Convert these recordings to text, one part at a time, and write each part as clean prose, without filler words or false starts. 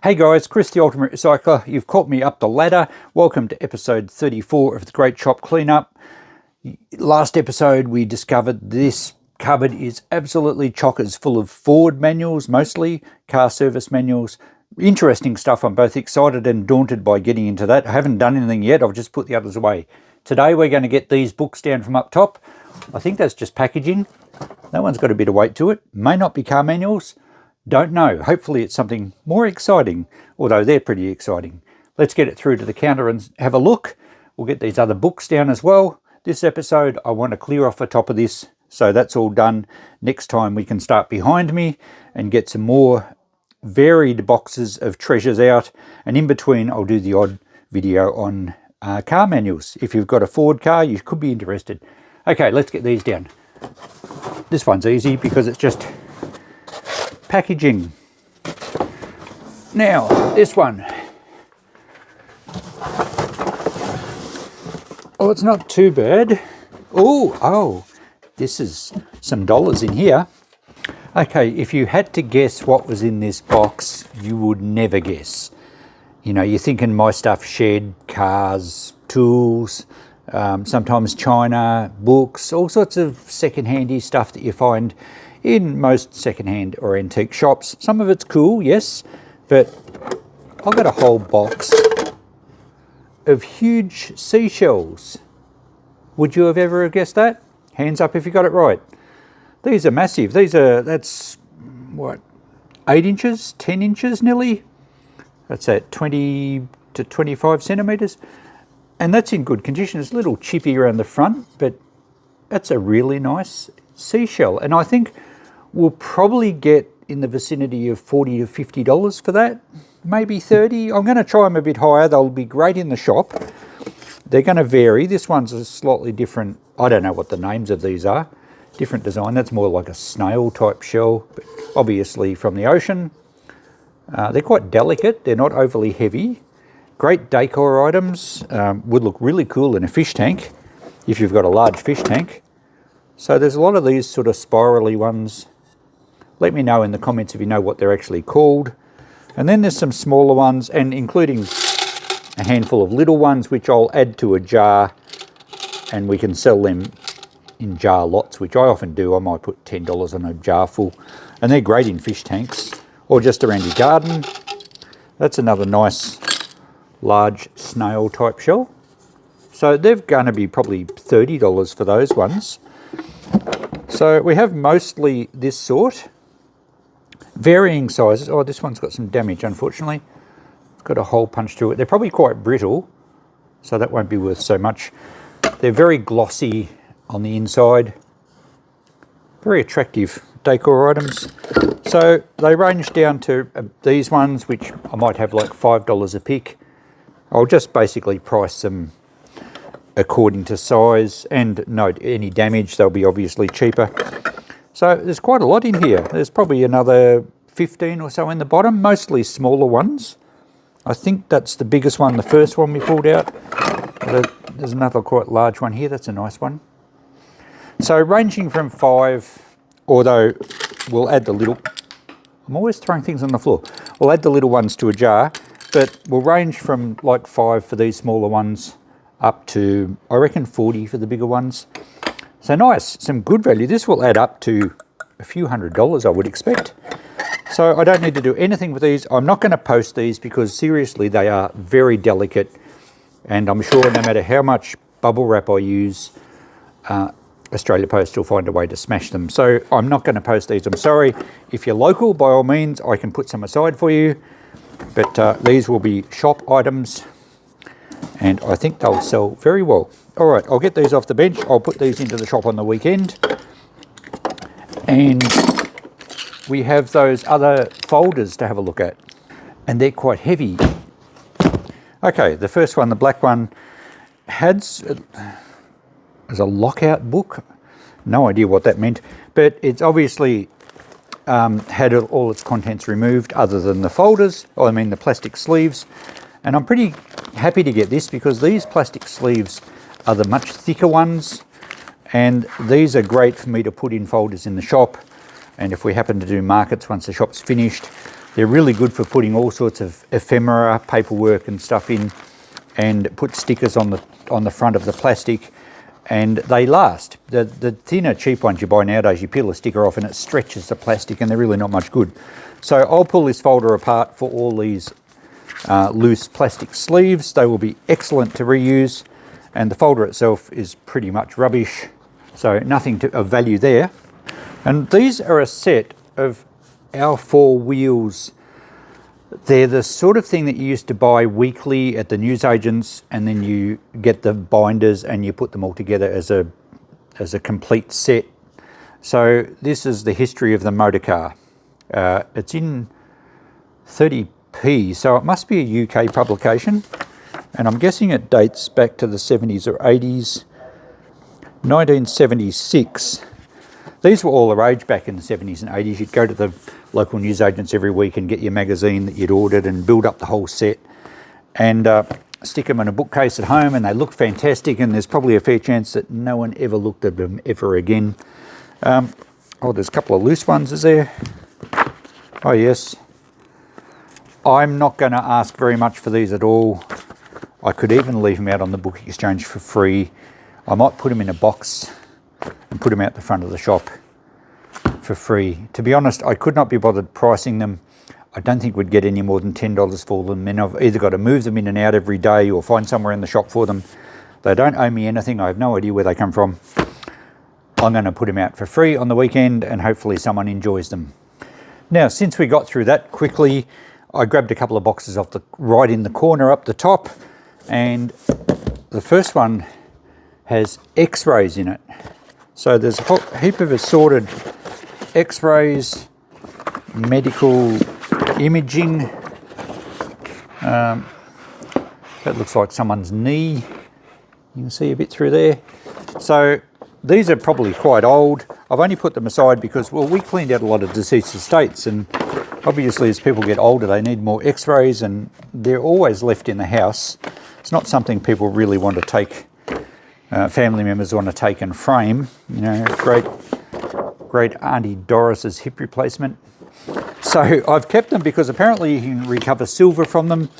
Hey guys, Chris the Ultimate Recycler. You've caught me up the ladder. Welcome to episode 34 of the Great Shop Cleanup. Last episode we discovered this cupboard is absolutely chockers full of Ford manuals, mostly car service manuals. Interesting stuff. I'm both excited and daunted by getting into that. I haven't done anything yet. I've just put the others away. Today we're going to get these books down from up top. I think that's just packaging. That one's got a bit of weight to it. May not be car manuals. Don't know. Hopefully it's something more exciting, although they're pretty exciting. Let's get it through to the counter and have a look. We'll get these other books down as well. This episode, I want to clear off the top of this, so that's all done. Next time we can start behind me and get some more varied boxes of treasures out. And in between, I'll do the odd video on car manuals. If you've got a Ford car, you could be interested. Okay, let's get these down. This one's easy because it's just packaging. Now, this one. Oh, it's not too bad. Oh, this is some dollars in here. Okay, if you had to guess what was in this box, you would never guess. You know, you're thinking my stuff, shed, cars, tools, sometimes china, books, all sorts of second-handy stuff that you find in most second-hand or antique shops. Some of it's cool, yes, but I've got a whole box of huge seashells. Would you have ever guessed that? Hands up if you got it right. These are massive. That's what, 8 inches, 10 inches nearly? That's at 20 to 25 centimetres. And that's in good condition. It's a little chippy around the front, but that's a really nice seashell. And I think we'll probably get in the vicinity of $40 to $50 for that, maybe 30. I'm going to try them a bit higher. They'll be great in the shop. They're going to vary. This one's a slightly different, I don't know what the names of these are. Different design. That's more like a snail type shell, but obviously from the ocean. They're quite delicate. They're not overly heavy. Great decor items. Would look really cool in a fish tank if you've got a large fish tank. So there's a lot of these sort of spirally ones. Let me know in the comments if you know what they're actually called. And then there's some smaller ones, and including a handful of little ones, which I'll add to a jar, and we can sell them in jar lots, which I often do. I might put $10 on a jar full. And they're great in fish tanks, or just around your garden. That's another nice, large snail type shell. So they're going to be probably $30 for those ones. So we have mostly this sort. Varying sizes. Oh, this one's got some damage, unfortunately. It's got a hole punched through it. They're probably quite brittle, so that won't be worth so much. They're very glossy on the inside. Very attractive decor items. So they range down to these ones, which I might have like $5 a pick. I'll just basically price them according to size and note any damage. They'll be obviously cheaper. So there's quite a lot in here. There's probably another 15 or so in the bottom, mostly smaller ones. I think that's the biggest one, the first one we pulled out. There's another quite large one here. That's a nice one. So ranging from 5, although we'll add the little, I'm always throwing things on the floor. We'll add the little ones to a jar, but we'll range from like 5 for these smaller ones up to, I reckon, 40 for the bigger ones. So nice, some good value. This will add up to a few $100s, I would expect. So I don't need to do anything with these. I'm not going to post these because seriously, they are very delicate. And I'm sure no matter how much bubble wrap I use, Australia Post will find a way to smash them. So I'm not going to post these. I'm sorry. If you're local, by all means, I can put some aside for you. But these will be shop items, and I think they'll sell very well. All right, I'll get these off the bench. I'll put these into the shop on the weekend. And we have those other folders to have a look at, and they're quite heavy. Okay, the first one, the black one, has a lockout book. No idea what that meant, but it's obviously had all its contents removed other than the folders, or I mean the plastic sleeves. And I'm pretty happy to get this because these plastic sleeves are the much thicker ones, and these are great for me to put in folders in the shop. And if we happen to do markets once the shop's finished, They're really good for putting all sorts of ephemera, paperwork and stuff in, and put stickers on the front of the plastic, and they last. The thinner, cheap ones you buy nowadays, you peel a sticker off and it stretches the plastic, and they're really not much good. So I'll pull this folder apart for all these loose plastic sleeves. They will be excellent to reuse, and the folder itself is pretty much rubbish, so nothing of value there. And these are a set of our 4 wheels. They're the sort of thing that you used to buy weekly at the newsagents, and then you get the binders and you put them all together as a complete set. So this is the history of the motor car. It's in 30p, so it must be a UK publication, and I'm guessing it dates back to the 70s or 80s. 1976. These were all the rage back in the 70s and 80s. You'd go to the local newsagents every week and get your magazine that you'd ordered and build up the whole set and stick them in a bookcase at home, and they look fantastic, and there's probably a fair chance that no one ever looked at them ever again. Oh, there's a couple of loose ones, is there? Oh yes. I'm not going to ask very much for these at all. I could even leave them out on the book exchange for free. I might put them in a box and put them out the front of the shop for free. To be honest, I could not be bothered pricing them. I don't think we'd get any more than $10 for them, and I've either got to move them in and out every day or find somewhere in the shop for them. They don't owe me anything. I have no idea where they come from. I'm going to put them out for free on the weekend, and hopefully someone enjoys them. Now, since we got through that quickly, I grabbed a couple of boxes off right in the corner up the top, and the first one has x-rays in it. So there's a heap of assorted x-rays, medical imaging. That looks like someone's knee. You can see a bit through there. So these are probably quite old. I've only put them aside because, well, we cleaned out a lot of deceased estates, and obviously as people get older they need more x-rays, and they're always left in the house. It's not something people really want to take, family members want to take and frame. You know, great Auntie Doris's hip replacement. So I've kept them because apparently you can recover silver from them.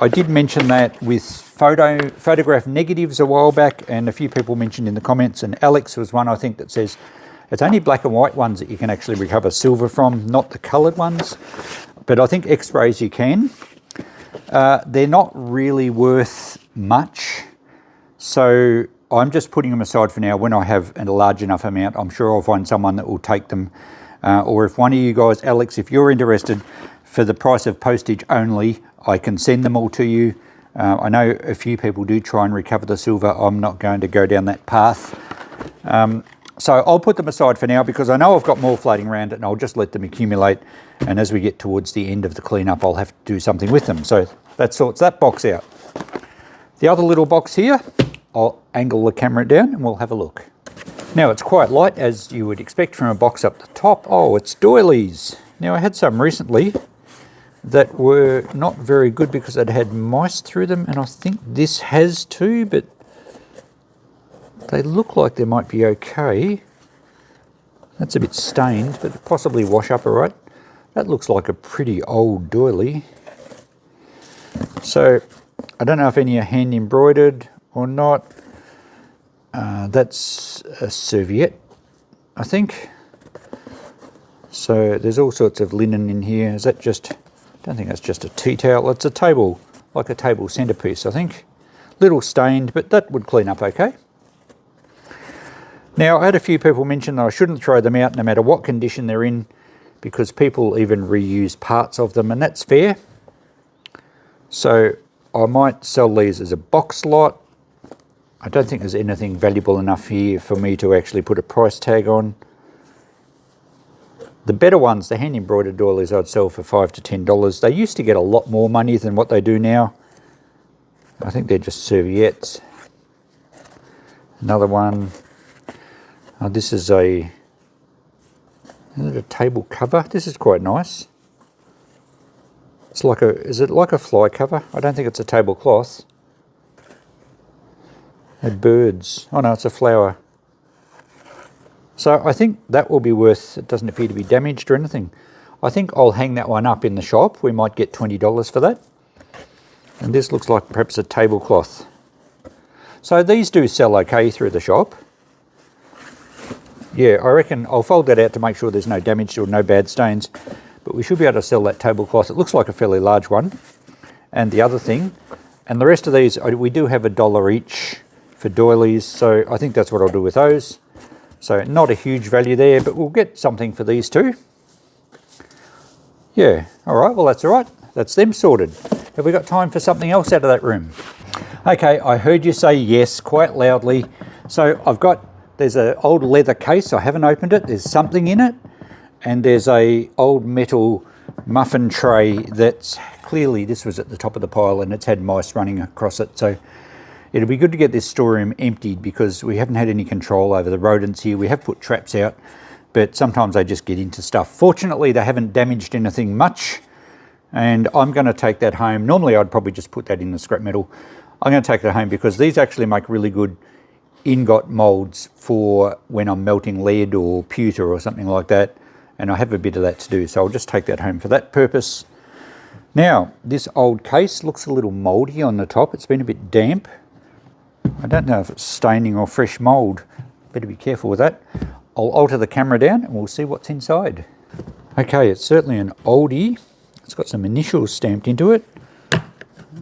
I did mention that with photograph negatives a while back, and a few people mentioned in the comments, and Alex was one, I think, that says it's only black and white ones that you can actually recover silver from, not the coloured ones. But I think x-rays you can. They're not really worth much, so I'm just putting them aside for now. When I have a large enough amount, I'm sure I'll find someone that will take them. Or if one of you guys, Alex, if you're interested, for the price of postage only, I can send them all to you. I know a few people do try and recover the silver. I'm not going to go down that path. So I'll put them aside for now because I know I've got more floating around, and I'll just let them accumulate. And as we get towards the end of the cleanup, I'll have to do something with them. So that sorts that box out. The other little box here, I'll angle the camera down and we'll have a look. Now it's quite light, as you would expect from a box up the top. Oh, it's Doilies. Now I had some recently that were not very good because it had mice through them, and I think this has too, but they look like they might be okay. That's a bit stained, but possibly wash up all right. That looks like a pretty old doily. So I don't know if any are hand embroidered or not. That's a serviette, I think. So there's all sorts of linen in here. Is that just, I don't think that's just a tea towel. It's a table, like a table centerpiece, I think. Little stained, but that would clean up okay. Now, I had a few people mention that I shouldn't throw them out no matter what condition they're in, because people even reuse parts of them, and that's fair. So I might sell these as a box lot. I don't think there's anything valuable enough here for me to actually put a price tag on. The better ones, the hand embroidered doilies, I'd sell for $5 to $10. They used to get a lot more money than what they do now. I think they're just serviettes. Another one. Oh, this is is it a table cover? This is quite nice. It's like is it like a fly cover? I don't think it's a tablecloth. And birds. Oh no, it's a flower. So I think that will be worth, it doesn't appear to be damaged or anything. I think I'll hang that one up in the shop. We might get $20 for that. And this looks like perhaps a tablecloth. So these do sell okay through the shop. Yeah, I reckon I'll fold that out to make sure there's no damage or no bad stains. But we should be able to sell that tablecloth. It looks like a fairly large one. And the other thing, and the rest of these, we do have $1 each for doilies. So I think that's what I'll do with those. So not a huge value there, but we'll get something for these too. Yeah, all right, well that's all right. That's them sorted. Have we got time for something else out of that room? Okay, I heard you say yes quite loudly. So there's an old leather case. I haven't opened it. There's something in it. And there's a old metal muffin tray that's clearly, this was at the top of the pile and it's had mice running across it. So it'll be good to get this storeroom emptied because we haven't had any control over the rodents here. We have put traps out, but sometimes they just get into stuff. Fortunately, they haven't damaged anything much. And I'm going to take that home. Normally, I'd probably just put that in the scrap metal. I'm going to take that home because these actually make really good ingot molds for when I'm melting lead or pewter or something like that. And I have a bit of that to do, so I'll just take that home for that purpose. Now, this old case looks a little mouldy on the top. It's been a bit damp. I don't know if it's staining or fresh mould. Better be careful with that. I'll alter the camera down and we'll see what's inside. Okay, it's certainly an oldie. It's got some initials stamped into it.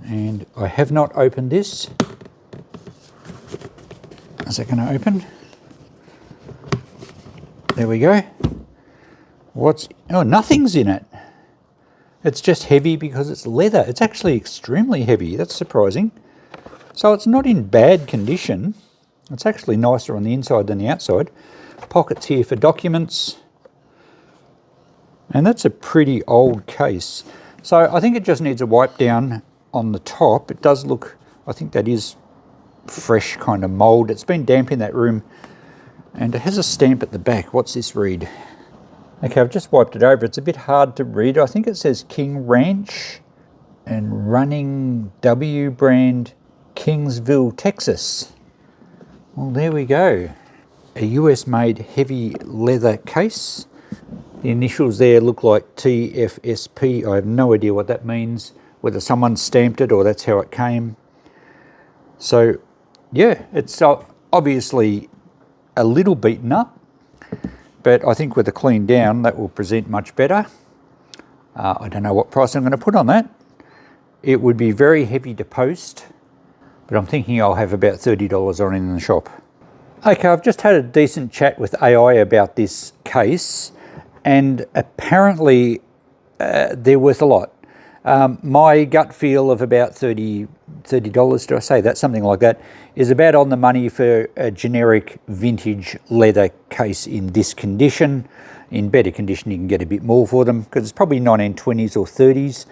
And I have not opened this. Is that going to open? There we go. Oh, nothing's in it. It's just heavy because it's leather. It's actually extremely heavy. That's surprising. So it's not in bad condition. It's actually nicer on the inside than the outside. Pockets here for documents. And that's a pretty old case. So I think it just needs a wipe down on the top. It does look, I think that is fresh kind of mould. It's been damp in that room. And it has a stamp at the back. What's this read? Okay, I've just wiped it over. It's a bit hard to read. I think it says King Ranch and Running W brand, Kingsville, Texas. Well, there we go. A US-made heavy leather case. The initials there look like TFSP. I have no idea what that means, whether someone stamped it or that's how it came. So, yeah, it's obviously a little beaten up, but I think with a clean down, that will present much better. I don't know what price I'm going to put on that. It would be very heavy to post, but I'm thinking I'll have about $30 on it in the shop. Okay, I've just had a decent chat with AI about this case, and apparently they're worth a lot. My gut feel of about $30, do I say that? Something like that, is about on the money for a generic vintage leather case in this condition. In better condition, you can get a bit more for them because it's probably 1920s or 30s.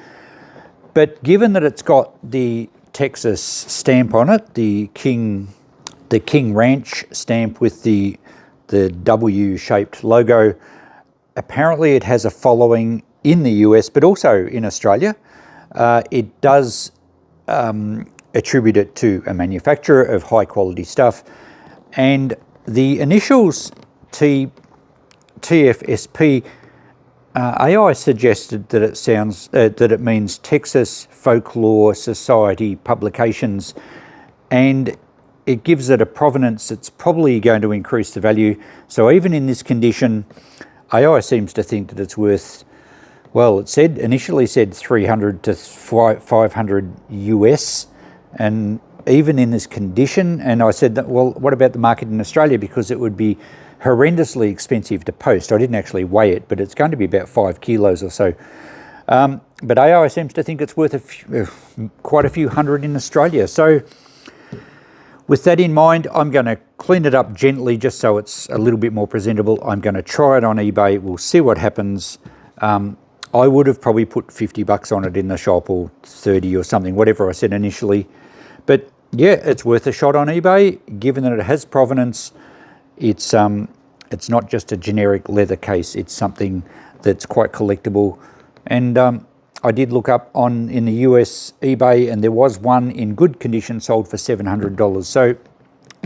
But given that it's got the Texas stamp on it, the King Ranch stamp with the W-shaped logo, apparently it has a following in the US, but also in Australia. It does attribute it to a manufacturer of high quality stuff. And the initials TFSP, AI suggested that it sounds that it means Texas Folklore Society Publications, and it gives it a provenance that's probably going to increase the value. So even in this condition, AI seems to think that it's worth, well, it initially said 300 to 500 US, and even in this condition, and I said that, well, what about the market in Australia, because it would be horrendously expensive to post. I didn't actually weigh it, but it's going to be about 5 kilos or so. But AI seems to think it's worth quite a few hundred in Australia. So with that in mind, I'm going to clean it up gently just so it's a little bit more presentable. I'm going to try it on eBay. We'll see what happens. I would have probably put $50 on it in the shop, or 30 or something, whatever I said initially. But yeah, it's worth a shot on eBay, given that it has provenance. It's not just a generic leather case. It's something that's quite collectible. And I did look up in the US eBay, and there was one in good condition sold for $700. So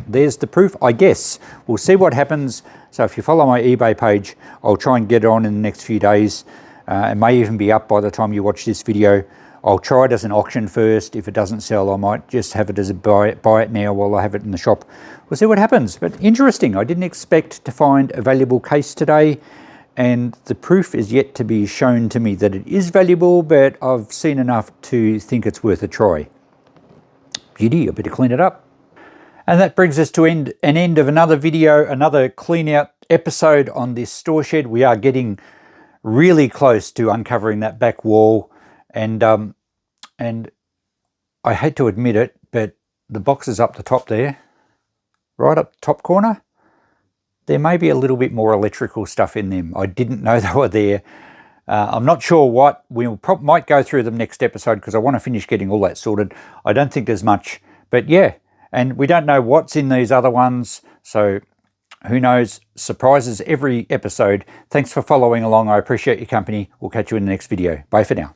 there's the proof, I guess. We'll see what happens. So if you follow my eBay page, I'll try and get it on in the next few days. It may even be up by the time you watch this video. I'll try it as an auction first. If it doesn't sell, I might just have it as a buy it now while I have it in the shop. We'll see what happens. But interesting, I didn't expect to find a valuable case today, and the proof is yet to be shown to me that it is valuable, but I've seen enough to think it's worth a try. Beauty, I better clean it up. And that brings us to an end of another video, another clean out episode on this store shed. We are getting really close to uncovering that back wall, and I hate to admit it, but the boxes up the top there, right up the top corner, there may be a little bit more electrical stuff in them. I didn't know they were there. I'm not sure what. We might go through them next episode because I want to finish getting all that sorted. I don't think there's much, but yeah, and we don't know what's in these other ones, so who knows? Surprises every episode. Thanks for following along. I appreciate your company. We'll catch you in the next video. Bye for now.